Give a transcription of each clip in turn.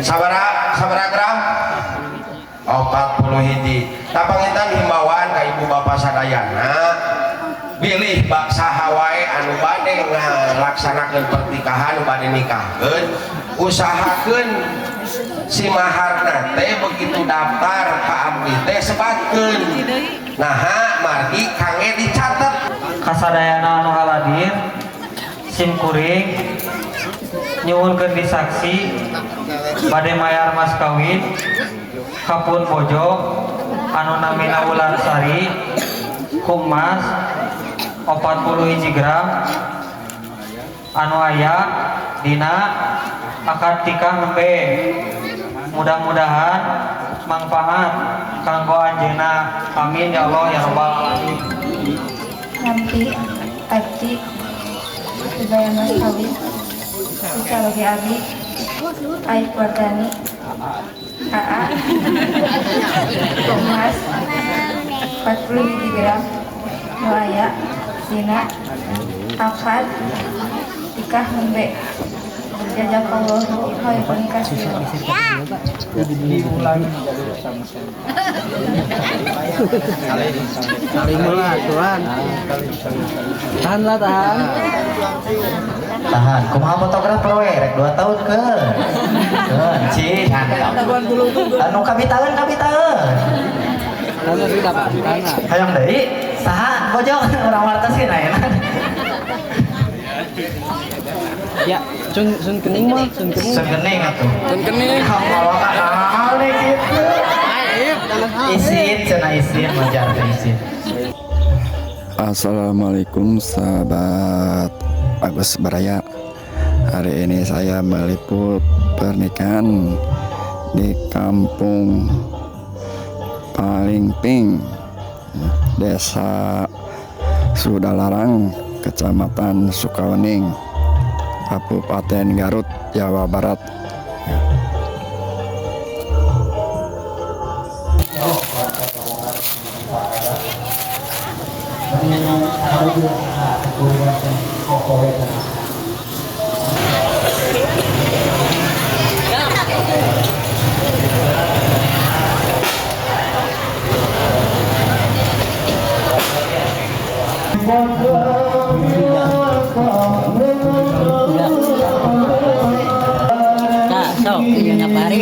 sabaraha gram 40 hiji. Tapangitan himbauan ka ibu bapak sadayana bilih saha wae anu bade ngalaksanakeun pernikahan bade nikahkeun usahakeun si maharna teh begitu daftar ka abdi teh sebatkeun naha margi kangge dicatet kasadayana anu haladir sim kuring nyuwunkeun disaksi bade mayar mas kawin kapun bojo anu namina Wulansari kumas 41 gram anu aya dina akad nikah nembe. Mudah-mudahan manfaat kanggo anjeunna. Amin ya Allah ya rabbal alamin. Nanti Aci Sedaya Mas Kawin Ucalogi Abi Aib Wardani AA Emas 40 gram Nuaya Dina Akad Nikah Nembe. Jazakallahu khairan katsiran. Diulangi saling melatuan. Tahanlah tahan. Tahan. Kumaha fotografer we rek 2 tahun ke. Cing. Anu kabitaeun. Anu sudah pantana. Hayang deui. Saha bojong urang wartos sih naeuna. Ya, sun kening mah, sun kening atuh. Sun kening. Kalau kanal gitu. Isin, cenah isin, majar isin. Assalamualaikum sahabat Agus Baraya. Hari ini saya meliput pernikahan di Kampung Palingping, Desa Sudalarang, Kecamatan Sukawening, Kabupaten Garut, Jawa Barat.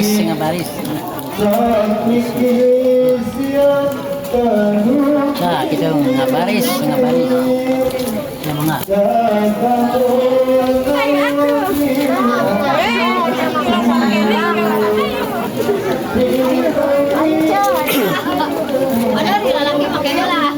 Ngabaris. Nah, itu ngabaris. Ya enggak. Ada di lalaki pakainya lah.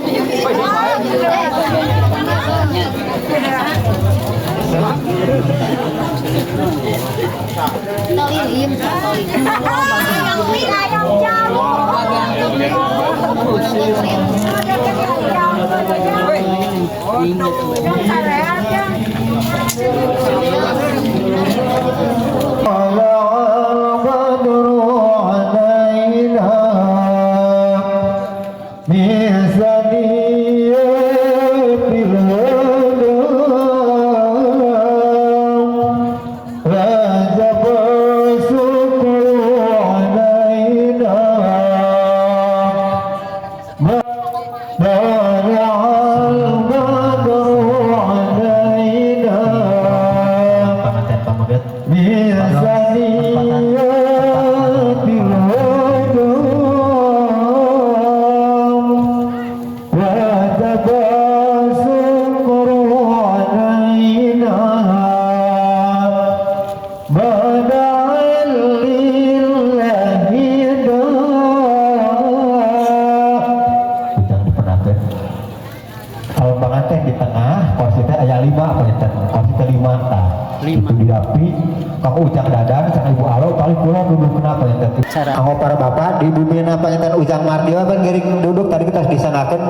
Kanggo para bapak di bumi panjenengan Ujang Mardi kan giring duduk tadi kita disanakeun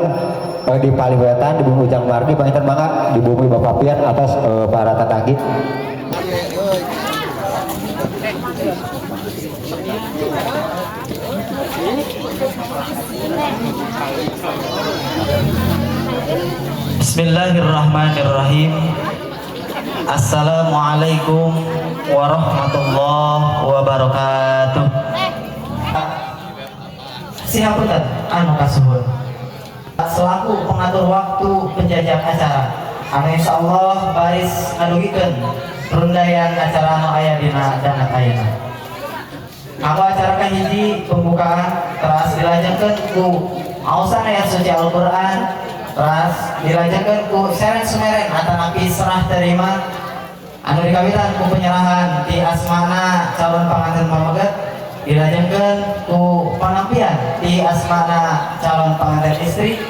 di Paliwetan di bumi Ujang Mardi panjenengan mangga di bumi Bapak Pian atas para tetanggi. Bismillahirrahmanirrahim. Assalamualaikum warahmatullahi wabarakatuh. Sihapunten anu kasuhun. Selaku pengatur waktu penjajah acara, anu insyaallah baris ngadugikeun rundayan acara anu aya dina dana ayeuna. Aku acara kahiji pembukaan teras dilanjutkeun ku ausan ayat suci Al-Qur'an, teras dilanjutkeun ku sereng sumereng atanapi serah terima anu dikawitan ku penyerahan di asmana calon pengantin pamaget, dilanjutkeun ku penampian di asmana calon pengantin istri,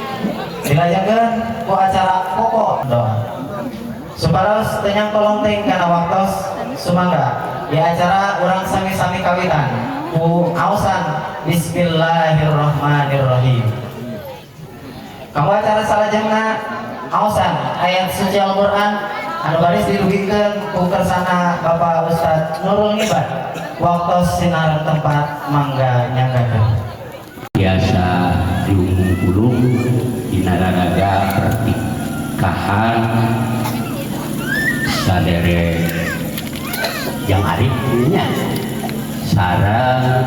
dilanjutkeun ku acara pokok doa. Supados tenyang kolongteng kana waktos sumangga di acara urang sami-sami kawitan ku ausan bismillahirrahmanirrahim. Kamu acara salajengna ausan ayat suci Al-Qur'an anu baris dirugikeun ku kersana Bapak Ustaz Nurul Nibad waktos sinar tempat mangga nyanggakeun. Biasa diumum-ulung di nararaga pernikahan sadere yang arifnya sareng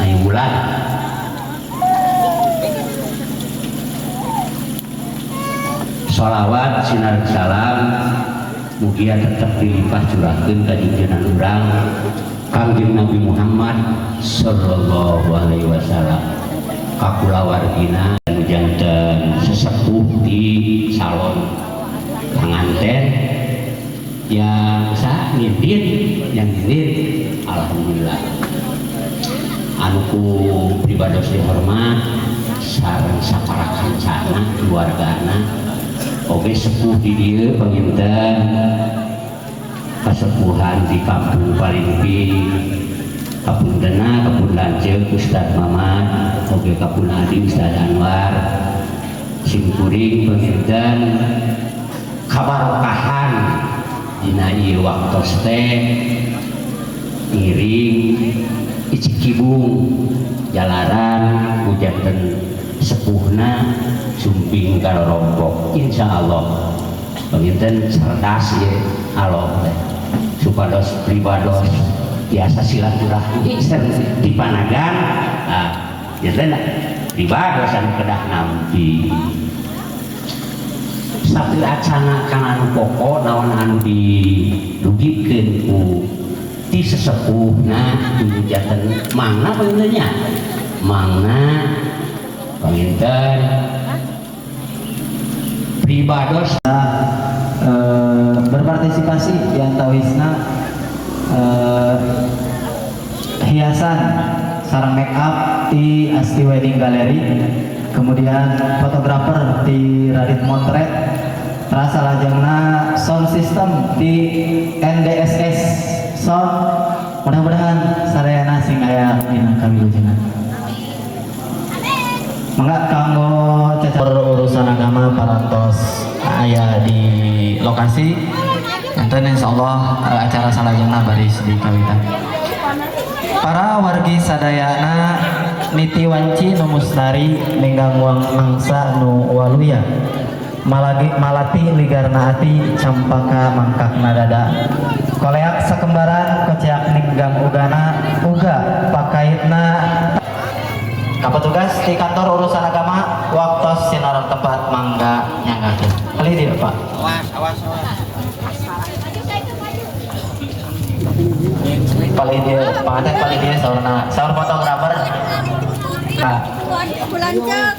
ayu bulan sholawat sinar salam mugia tetap dilimpah curahkeun ka junjungan urang Kangjeng Nabi Muhammad sallallahu alaihi wasallam kakulawargina anu janten sesepuh di salon pengantin yang sah ngintin yang ngintin alhamdulillah anu ku pribados dihormat sareng saparakan sana keluargana oge sepuh di dieu panginten kasepuhan di kampung Palimpi kapundena kapun lanceuk Ustad Maman oge kapun adi Ustad Anwar simkuring panginten kabarokahan dina ieu waktos teh ngiring icikibung jalaran hujanten sepuhna sumping karorompok insyaallah panginten cerdas ye alom teh supados pribados biasa silaturahmi dipanagan janten pribados anu kedah nampi satir acana kana anu pokok naon anu dirugikeun ku ti sesepuhna janten mangna beuneunya mangna panginten pribados berpartisipasi di antawisna hiasan sareng make up di Asti Wedding Gallery, kemudian fotografer di Radit Montret, terasa lajengna sound system di NDSS Sound. Mudah-mudahan sarayana sing aya dina kawilujengan. Mangga kanggo cacar urusan agama parantos aya di lokasi enten insyaallah acara salajengna baris di kawitan. Para wargi sadayana niti wanci nu mustari mengganguang mangsa nu waluya malati ligarna ati campaka mangkakna dada koleak sakembaran kociak ninggang ugana uga pakaitna kapetugas di kantor urusan agama waktos sinaran tempat mangga nyanggakeun kali dia Pak. Awas paling dia pengantin paling dia saur fotografer. Nah,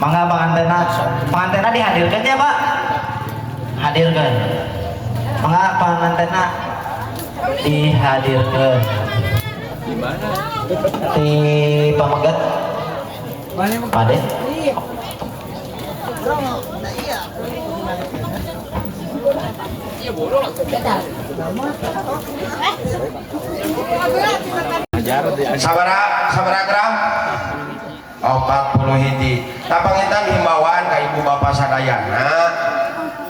mangga pengantinna dihadirkan ya Pak, hadirkan. Mangga pengantinna dihadirkan. Di pamaget. Pade. Sabara gram 40 hiji tapangitan himbauan ka ibu bapak sadayana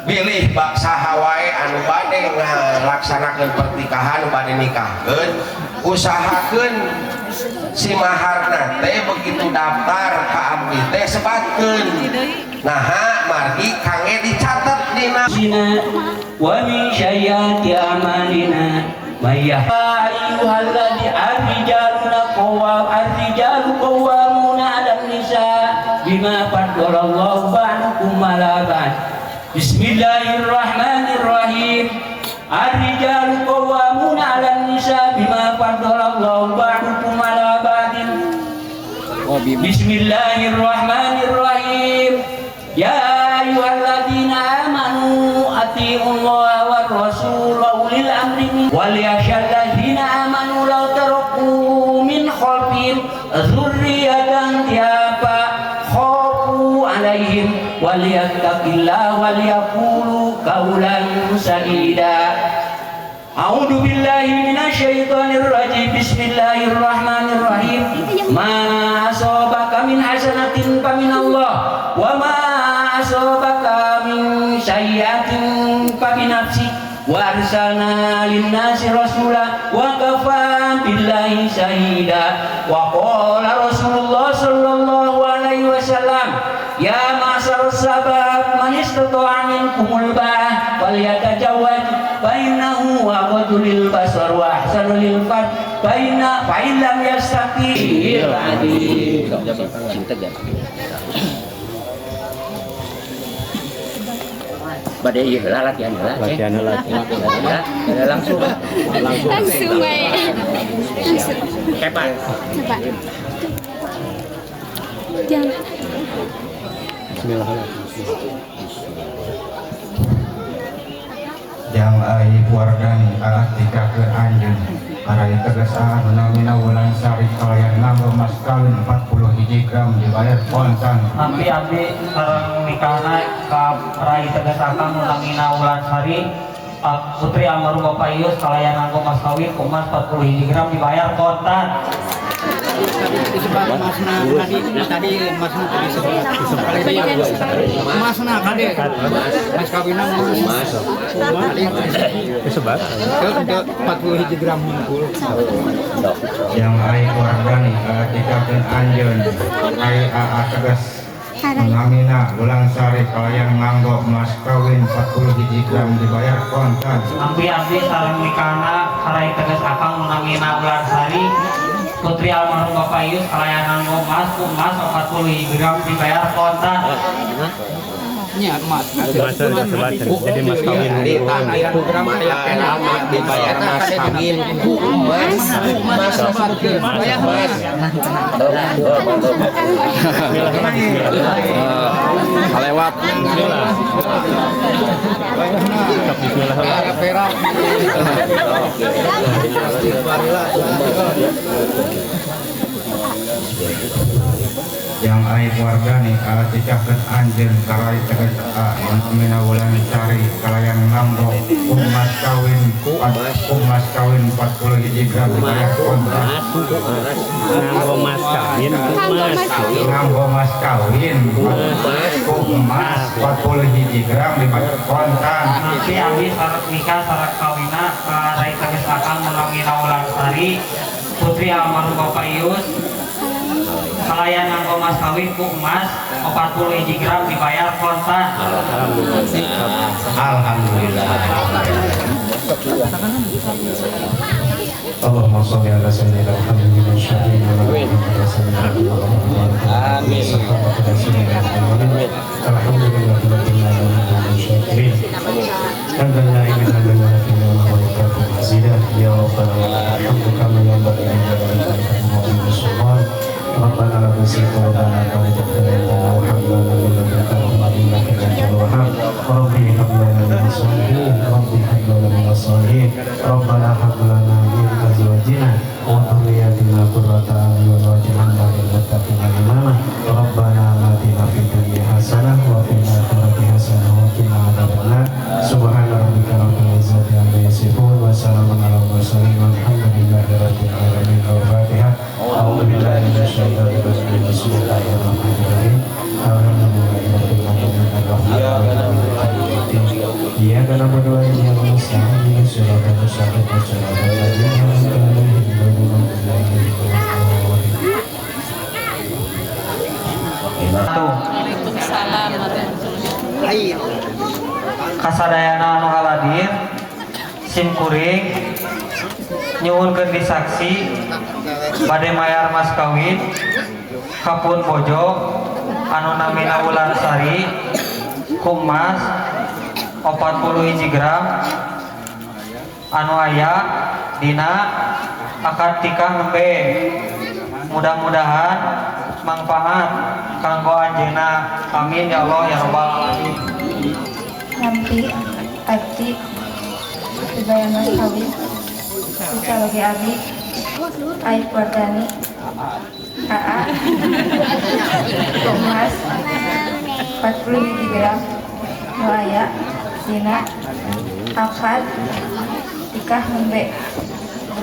bilih saha wae anu bade ngalaksanakeun pernikahan bade nikahkeun usahakeun si maharna teh begitu daftar ka abdi teh sebatkeun naha margi kange dicatet dina ومن سيئات أعمالنا من الرجال قوامون على النساء بما فضل الله بعضكم على بعض بسم الله الرحمن الرحيم الرجال قوامون على النساء بما فضل الله بعضكم على بعض بسم الله الرحمن الرحيم يا أيها الذين آمنوا أطيعوا الله والرسول وأولي الأمر منكم وليخشى الذين آمنوا لو تركوا من خلفهم ذرية ضعافا خافوا عليهم وليتق الله وليقولوا قولا سديدا أعوذ بالله من الشيطان الرجيم بسم الله الرحمن الرحيم ما أصابك من حسنة فمن الله وما أصابك من سيئة فبنفسك وأرسلنا للناس رسولا وكفى بالله شهيدا وقال رسول الله صلى الله عليه وسلم يا معشر الشباب من استطاع منكم الباءة فليتزوج فإنه أغض للبصر وأحسن للفرج فإن لم يستطع badai lah latihan langsung cepat jangan yang wargani ketika ke anjeun para tegasaan namina wulan sari kalian nganggo mas kawin 40 gram dibayar kontan abdi sareng nikahna ka rai tegasakan namina wulan sari putri almarhum Bapak Ius kalayan nganggo mas kawin kumas 40 gram dibayar kontan. Disebut masna tadi masna masna tadi mas kawinna mas disebut ke 40 gram mingkul yang wargani ketika ke anjeun tegas namina wulan sari kalian nganggo mas kawin 40 gram dibayar kontan Abdi sareng nikahna rai tegasakan namina wulan sari putri almarhum Bapak Ius kalayan nganggo mas kumas 40 gram dibayar kontan. nya emas jadi mas kawin program dibayar mas kawin mas lewat yang wargani ketika ke anjeun karai tegas namina wulan sari kalayan nganggo mas kawin 40 gram dibayar kontan nganggo mas kawin nganggo mas kawin emas 40 gram dibayar kontan Nanti abdi sareng nikah sareng kawina rai tegasakan namina wulan sari putri almarhum Bapak Ius kalayan nganggo mas kawin ku emas 40 gram dibayar kontan. Alhamdulillah. Allahumma sholli ala sayyidina Muhammadin wa sallim ala amin. Alhamdulillah ya rabbal alamin. ربنا لا تزغ قلوبنا بعد إذ هديتنا وهب لنا من لدنك رحمة إنك أنت الوهاب رب هب لنا من الصالحين ربنا هب لنا من أزواجنا وذرياتنا قرة أعين واجعلنا للمتقين إماما ربنا آتنا في الدنيا حسنة وفي الآخرة حسنة وقنا عذاب النار سبحان ربك رب العزة عما يصفون وسلام على المرسلين والحمد لله رب العالمين. الفاتحة. أعوذ بالله من الشيطان الرجيم بسم الله الرحمن الرحيم إياك نعبد وإياك نستعين صراط المستقيم صراط الذين أنعمت عليهم غير المغضوب عليهم Kasadayana anu haladie kuring nyuwunkeun disaksi bade mayar mas kawin kapun bojo anu namina Wulansari kumas 41 gram anu aya dina akad nikah nembe. Mudah-mudahan manfaat kanggo anjeunna. Amin ya Allah ya rabbal alamin. Nampi Aci dibayar mas kawin Ucalogi Abi Aib Wardani AA Emas 40 gram Nuaya Dina Akad Nikah Nembe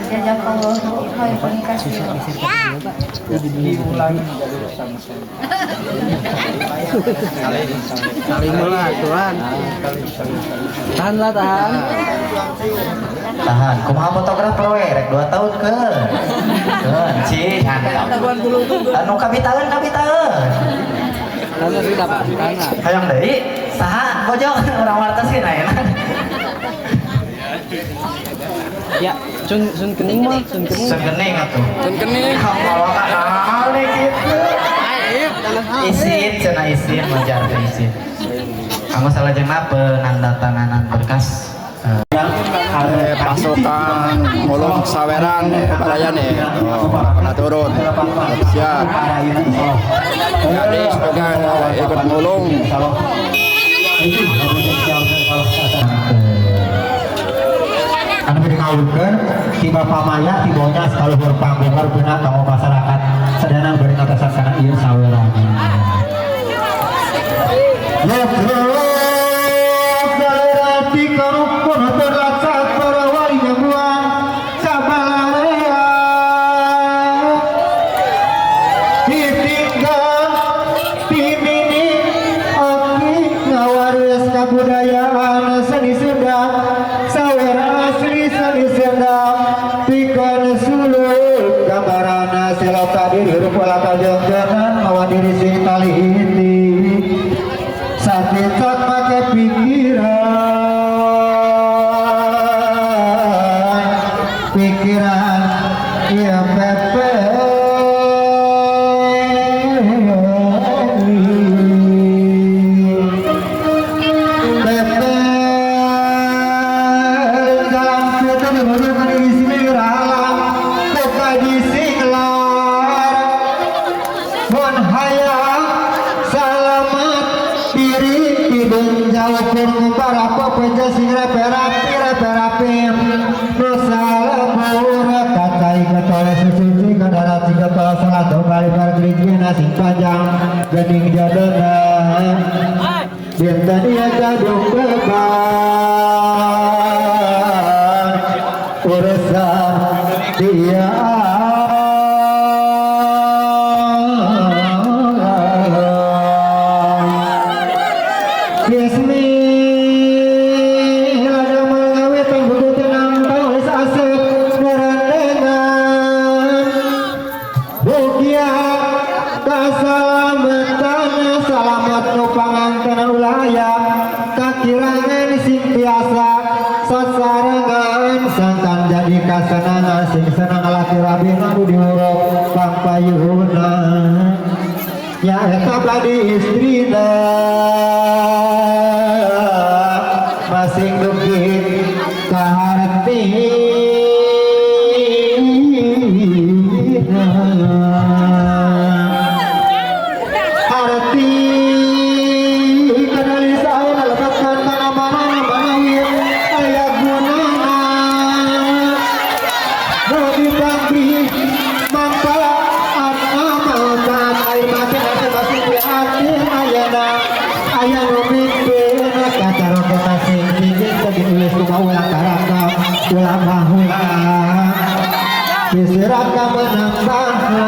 Jazakallahu khairan katsiran. Saling mulai Tuhan. Tahanlah tahan. Tahan, kumaha fotografer we rek 2 tahun ke. Keun cih anu kabitaeun. Karena sudah karena. Hayang deui saha bojong urang wartos sih naeuna. Ya, sun kening mah, sun kening. Segening atuh. Sun kening. Kalau kanal kitu. Isin cenah isin majar isin. Kamu salah jenap penandatanganan berkas. Pasukan mulung saweran balayan pernah turun siap jadi sebagai ikut mulung anu ngawurkeun ti Bapak Maya ti bonya saluhur panggungar beuna kanggo masyarakat sadana bari ngatasaksana ieu saweran. Kebudayaan seni Sunda sawer asli seni Sunda pikeun sulul gambarana siloka diri rupa kajengkeun mawa diri sing tali inti sakitat make pikiran ieu pepe gening jadona bintan ia gadung beban urusan dia kasanana sing senang laki rabi nadu diuruk pampayuna ya eta badi istrina masing dugi kaharti arti kenali saya lepaskan mana-mana manawi ayah gunana dibangkri manfaat amalkan air mati masing-masing di hati ayana ayah memimpin kata roket asing tinggi seginulis rumah ulang karaka ulang mahula disiraka menambahkan